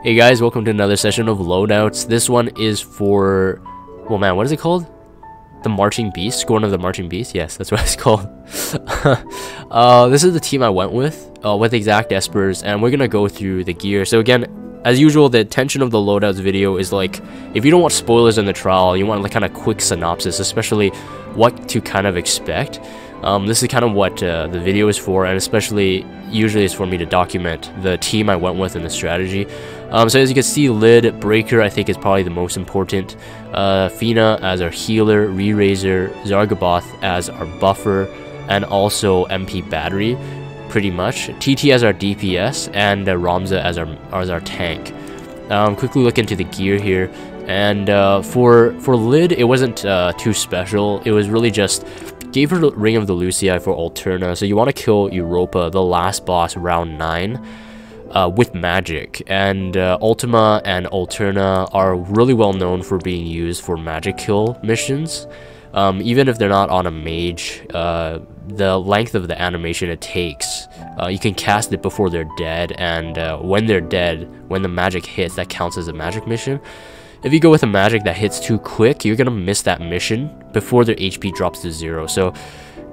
Hey guys, welcome to another session of Loadouts. This one is for, well man, what is it called? The Marching Beast? Scorn of the Marching Beast? Yes, that's what it's called. This is the team I went with exact espers, and we're gonna go through the gear. So again, as usual, the intention of the Loadouts video is like, if you don't want spoilers in the trial, you want like kind of quick synopsis, especially what to kind of expect. This is kind of what the video is for, and especially usually it's for me to document the team I went with and the strategy. So as you can see, Lid, Breaker I think is probably the most important, Fina as our healer, Re-Razor, Zargaboth as our buffer, and also MP Battery, pretty much. TT as our DPS, and Ramza as our tank. Quickly look into the gear here, and for Lid, it wasn't too special. It was really just gave her the Ring of the Lucii for Alterna. So you want to kill Europa, the last boss, round 9, with magic. And Ultima and Alterna are really well known for being used for magic kill missions. Even if they're not on a mage, the length of the animation it takes, you can cast it before they're dead, and when they're dead, when the magic hits, that counts as a magic mission. If you go with a magic that hits too quick, you're gonna miss that mission before their HP drops to 0. So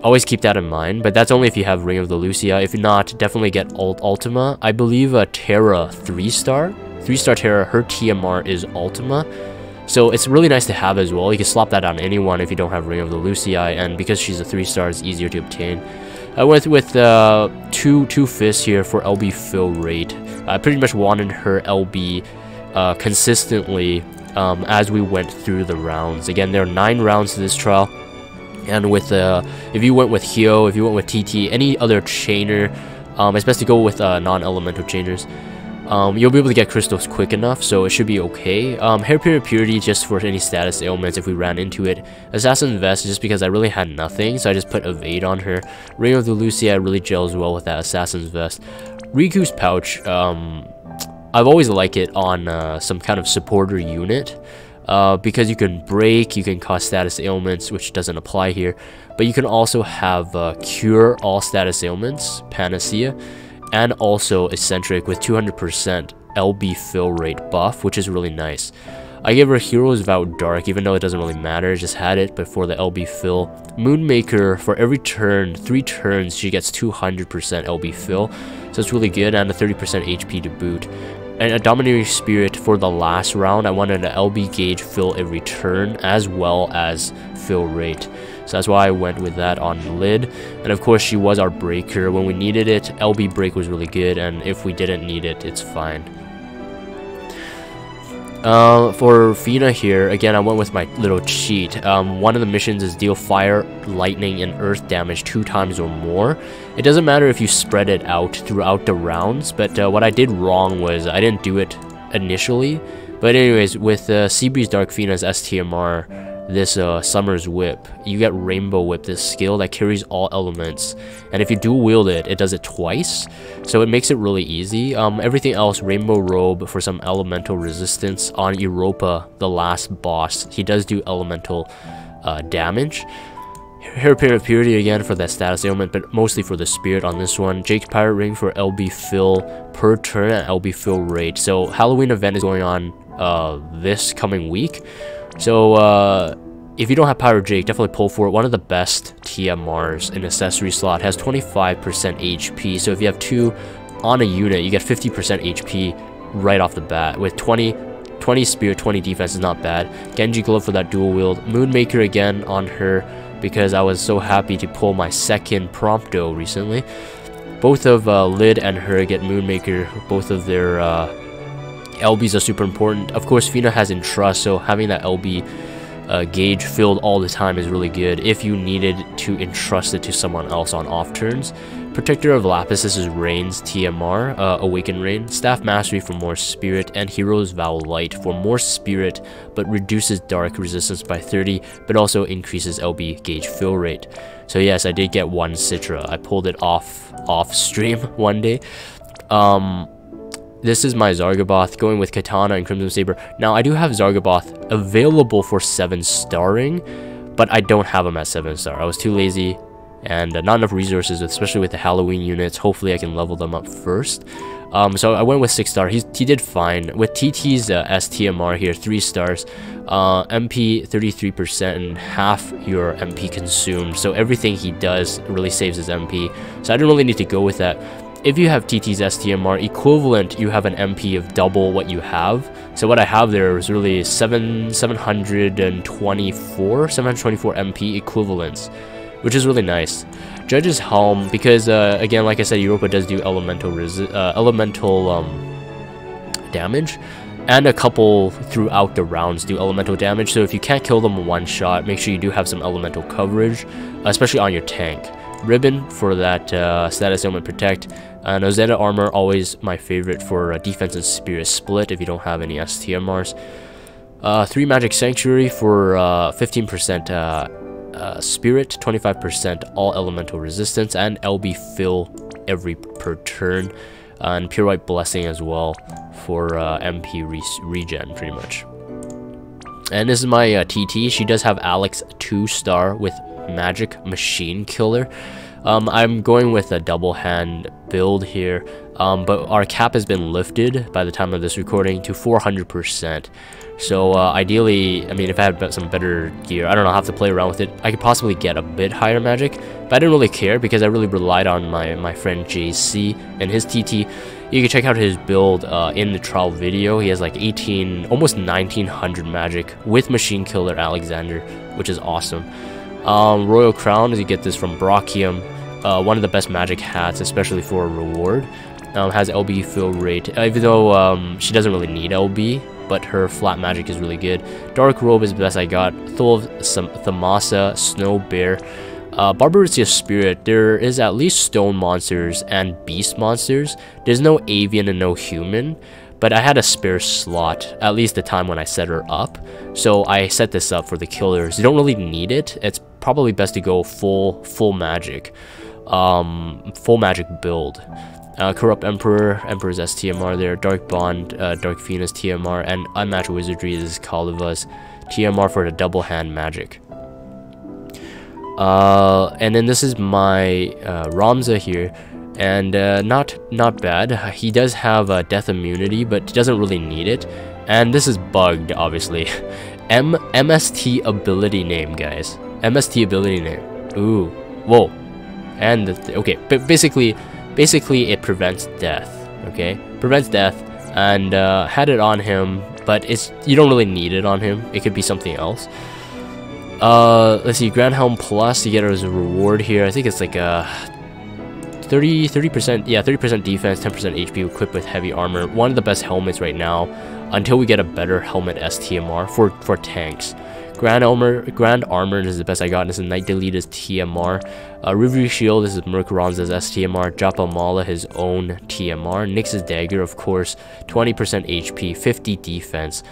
always keep that in mind, but that's only if you have Ring of the Lucii. If not, definitely get Ultima. I believe Terra 3-star Terra, her TMR is Ultima. So it's really nice to have as well. You can slap that on anyone if you don't have Ring of the Lucii, and because she's a 3-star, it's easier to obtain. I went with two fists here for LB fill rate. I pretty much wanted her LB consistently as we went through the rounds. Again, there are 9 rounds to this trial, and with if you went with Hyo, if you went with TT, any other chainer, it's best to go with non-elemental chainers. You'll be able to get crystals quick enough, so it should be okay. Hair Purity just for any status ailments if we ran into it. Assassin's Vest just because I really had nothing, so I just put Evade on her. Ring of the Lucii really gels well with that Assassin's Vest. Riku's Pouch, I've always liked it on some kind of supporter unit, because you can break, you can cause status ailments, which doesn't apply here, but you can also have cure all status ailments, Panacea, and also Eccentric with 200% LB fill rate buff, which is really nice. I gave her Hero's Vow Dark, even though it doesn't really matter, just had it before the LB fill. Moonmaker, for every turn, 3 turns, she gets 200% LB fill, so it's really good, and a 30% HP to boot. And a Dominating Spirit for the last round, I wanted an LB gauge fill every turn, as well as fill rate. So that's why I went with that on Lid. And of course, she was our breaker. When we needed it, LB break was really good, and if we didn't need it, it's fine. For Fina here, again, I went with my little cheat. One of the missions is deal fire, lightning, and earth damage 2 times or more. It doesn't matter if you spread it out throughout the rounds, but what I did wrong was I didn't do it initially. But anyways, with Seabreeze Dark Fina's STMR, this Summer's Whip, you get Rainbow Whip, this skill that carries all elements, and if you dual wield it, it does it twice, so it makes it really easy. Everything else, Rainbow Robe for some elemental resistance on Europa, the last boss. He does do elemental damage. Hair Purity again for that status ailment, but mostly for the spirit on this one. Jake's Pirate Ring for LB fill per turn and LB fill rate. So Halloween event is going on this coming week. So if you don't have Pyro Jake, definitely pull for it. One of the best TMRs in accessory slot, has 25% HP. So if you have 2 on a unit, you get 50% HP right off the bat. With 20 spirit, 20 defense is not bad. Genji Glove for that dual wield. Moonmaker again on her, because I was so happy to pull my second Prompto recently. Both of Lid and her get Moonmaker. Both of their LBs are super important. Of course, Fina has Entrust, so having that LB gauge filled all the time is really good if you needed to entrust it to someone else on off turns. Protector of Lapis, this is Rain's TMR, Awaken Rain. Staff Mastery for more spirit, and Hero's Vow Light for more spirit, but reduces dark resistance by 30, but also increases LB gauge fill rate. So yes, I did get 1 Citra. I pulled it off stream one day. This is my Zargaboth, going with Katana and Crimson Saber. Now, I do have Zargaboth available for 7-starring, but I don't have him at 7-star. I was too lazy and not enough resources, especially with the Halloween units. Hopefully I can level them up first. So I went with 6-star. He did fine with TT's STMR here, 3 stars, MP 33% and half your MP consumed, so everything he does really saves his MP, so I didn't really need to go with that. If you have TT's STMR equivalent, you have an MP of double what you have. So what I have there is really 724 MP equivalents, which is really nice. Judge's Helm, because again, like I said, Europa does do elemental damage, and a couple throughout the rounds do elemental damage. So if you can't kill them in one shot, make sure you do have some elemental coverage, especially on your tank. Ribbon for that status ailment protect, and Ozetta armor, always my favorite for defense and spirit split if you don't have any STMRs. 3 magic sanctuary for 15% spirit, 25% all elemental resistance, and LB fill every per turn, and pure white blessing as well for MP regen pretty much. And this is my TT. She does have Alex 2-star with magic machine killer. I'm going with a double hand build here, but our cap has been lifted by the time of this recording to 400%. So ideally, I mean, if I had some better gear, I don't know, I'll have to play around with it. I could possibly get a bit higher magic, but I didn't really care because I really relied on my friend JC and his TT. You can check out his build in the trial video. He has like almost 1900 magic with Machine Killer Alexander, which is awesome. Royal Crown, as you get this from Brachium, one of the best magic hats, especially for a reward. Has LB fill rate, even though she doesn't really need LB, but her flat magic is really good. Dark Robe is the best I got. Thamasa, Snow Bear, Barbarosia Spirit. There is at least stone monsters and beast monsters. There's no avian and no human, but I had a spare slot, at least the time when I set her up. So I set this up for the killers. You don't really need it. It's probably best to go full magic, full magic build. Corrupt Emperor's STMR there, Dark Bond, Dark Venus TMR, and Unmatched Wizardry is Kaliva's TMR for the double hand magic. And then this is my Ramza here, and not bad. He does have death immunity, but doesn't really need it. And this is bugged, obviously. MST ability name, guys. MST ability name. Ooh, whoa. And okay, but basically it prevents death. Okay, prevents death, and had it on him, but you don't really need it on him. It could be something else. Let's see, Grand Helm Plus, you get it as a reward here. I think it's like a 30%, yeah, 30% defense, 10% HP equipped with heavy armor. One of the best helmets right now, until we get a better helmet STMR for tanks. Grand Armor is the best I got. This is Night Deleta's TMR. Reverie Shield, this is Mercuron's STMR. Japamala, his own TMR. Nyx's Dagger, of course, 20% HP, 50 defense,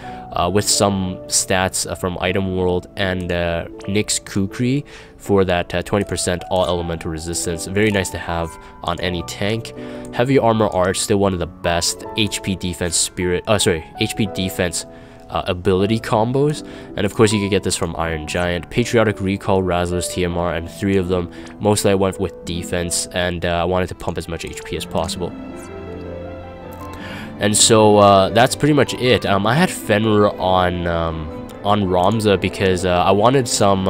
with some stats from Item World, and Nyx Kukri for that 20% all elemental resistance. Very nice to have on any tank. Heavy Armor Arch, still one of the best HP defense HP defense ability combos, and of course you could get this from Iron Giant. Patriotic Recall, Razzler's TMR, and 3 of them. Mostly I went with defense, and I wanted to pump as much HP as possible. And so that's pretty much it. I had Fenrir on Ramza because I wanted some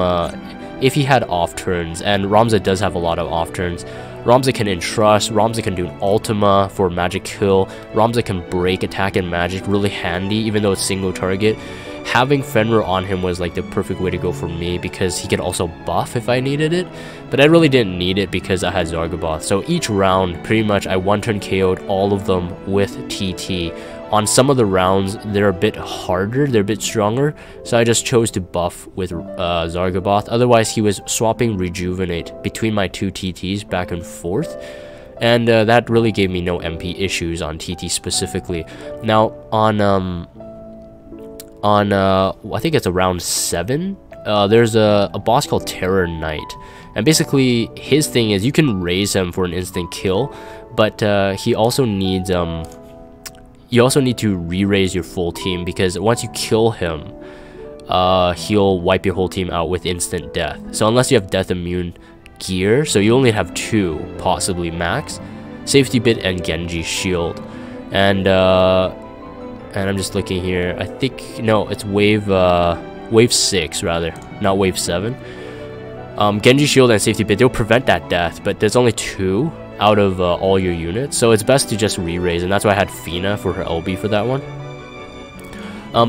if he had off turns, and Ramza does have a lot of off turns. Ramza can entrust, Ramza can do an Ultima for magic kill, Ramza can break attack and magic, really handy even though it's single target. Having Fenrir on him was like the perfect way to go for me because he could also buff if I needed it, but I really didn't need it because I had Zargaboth. So each round, pretty much I one-turn KO'd all of them with TT. On some of the rounds, they're a bit harder, they're a bit stronger, so I just chose to buff with Zargaboth. Otherwise, he was swapping Rejuvenate between my 2 TTs back and forth, and that really gave me no MP issues on TT specifically. Now, on I think it's around 7, there's a boss called Terror Knight, and basically his thing is you can raise him for an instant kill, but he also needs you also need to re-raise your full team, because once you kill him, he'll wipe your whole team out with instant death. So unless you have death immune gear, so you only have 2 possibly max: safety bit and Genji shield. And I'm just looking here. I think no, it's wave 6 rather, not wave 7. Genji shield and safety bit, they'll prevent that death, but there's only 2 out of all your units, so it's best to just re-raise, and that's why I had Fina for her LB for that one.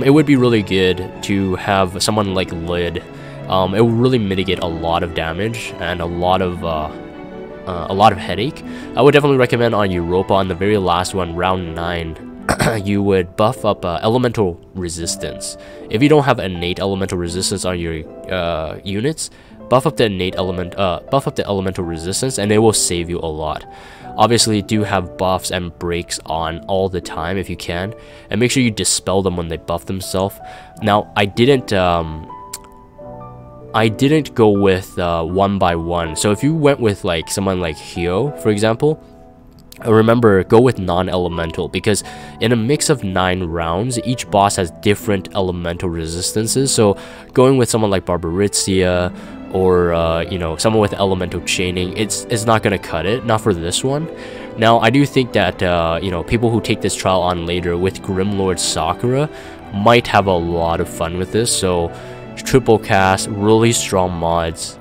It would be really good to have someone like Lid. It will really mitigate a lot of damage and a lot of headache. I would definitely recommend on Europa, on the very last one, round 9, you would buff up elemental resistance. If you don't have innate elemental resistance on your units, buff up the elemental resistance, and it will save you a lot. Obviously, do have buffs and breaks on all the time if you can, and make sure you dispel them when they buff themselves. Now, I didn't go with 1 by 1. So if you went with like someone like Hyo, for example, remember, go with non-elemental, because in a mix of 9 rounds, each boss has different elemental resistances. So going with someone like Barbarizia, or you know, someone with elemental chaining, it's not gonna cut it, not for this one. Now, I do think that you know, people who take this trial on later with Grimlord Sakura might have a lot of fun with this. So triple cast, really strong mods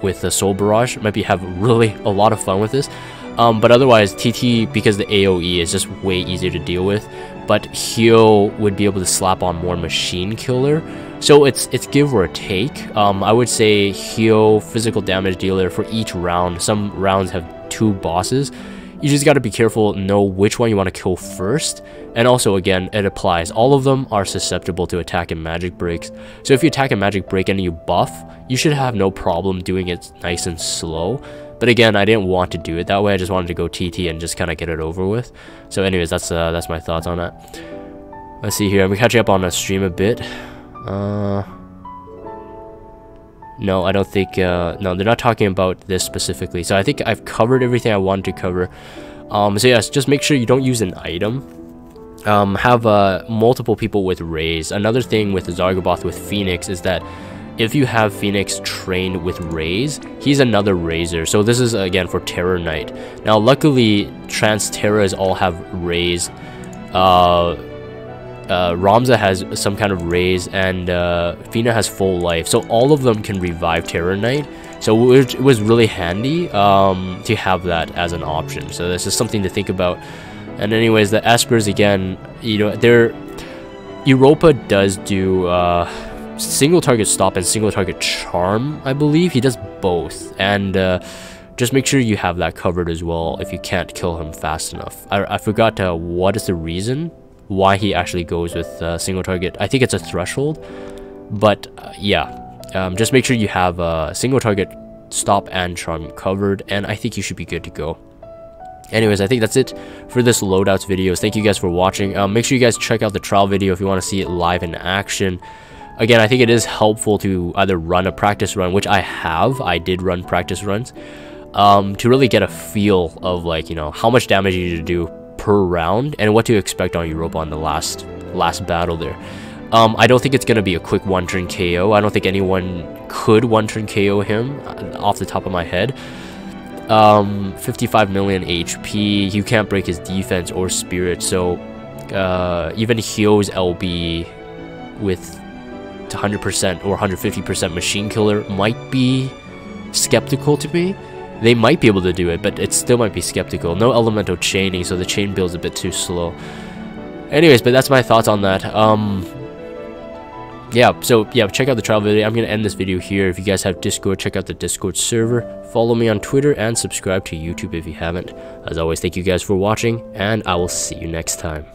with the Soul Barrage, might have really a lot of fun with this. But otherwise, TT, because the AoE is just way easier to deal with, but Hyo would be able to slap on more Machine Killer. So it's give or take. I would say Hyo, physical damage dealer for each round. Some rounds have 2 bosses. You just got to be careful, know which one you want to kill first. And also, again, it applies. All of them are susceptible to attack and magic breaks. So if you attack and magic break and you buff, you should have no problem doing it nice and slow. But again, I didn't want to do it that way. I just wanted to go TT and just kind of get it over with. So anyways, that's my thoughts on that. Let's see here. I'm catching up on the stream a bit. No, I don't think, no, they're not talking about this specifically. So I think I've covered everything I wanted to cover. So yes, just make sure you don't use an item. Have multiple people with Raise. Another thing with Zargoboth with Phoenix is that if you have Phoenix trained with Raise, he's another Raiser. So this is, again, for Terror Knight. Now, luckily, Trans Terras all have Raise. Ramza has some kind of Raise, and Fina has full life. So all of them can revive Terror Knight. So it was really handy to have that as an option. So this is something to think about. And anyways, the Espers, again, you know, Europa does do single target stop and single target charm, I believe. He does both, and just make sure you have that covered as well if you can't kill him fast enough. I forgot what is the reason why he actually goes with single target. I think it's a threshold, but yeah, just make sure you have single target stop and charm covered, and I think you should be good to go. Anyways, I think that's it for this loadouts videos. Thank you guys for watching. Make sure you guys check out the trial video if you want to see it live in action. Again, I think it is helpful to either run a practice run, which I have. I did run practice runs to really get a feel of, like, you know, how much damage you need to do per round and what to expect on Europa on the last battle there. I don't think it's going to be a quick one-turn KO. I don't think anyone could one-turn KO him off the top of my head. 55 million HP. You can't break his defense or spirit. So even Hyo's LB with 100% or 150% machine killer might be skeptical to me. They might be able to do it, but it still might be skeptical. No elemental chaining, so the chain build's a bit too slow. Anyways, but that's my thoughts on that. Yeah, so yeah, check out the trial video. I'm gonna end this video here. If you guys have Discord, check out the Discord server. Follow me on Twitter and subscribe to YouTube if you haven't. As always, thank you guys for watching, and I will see you next time.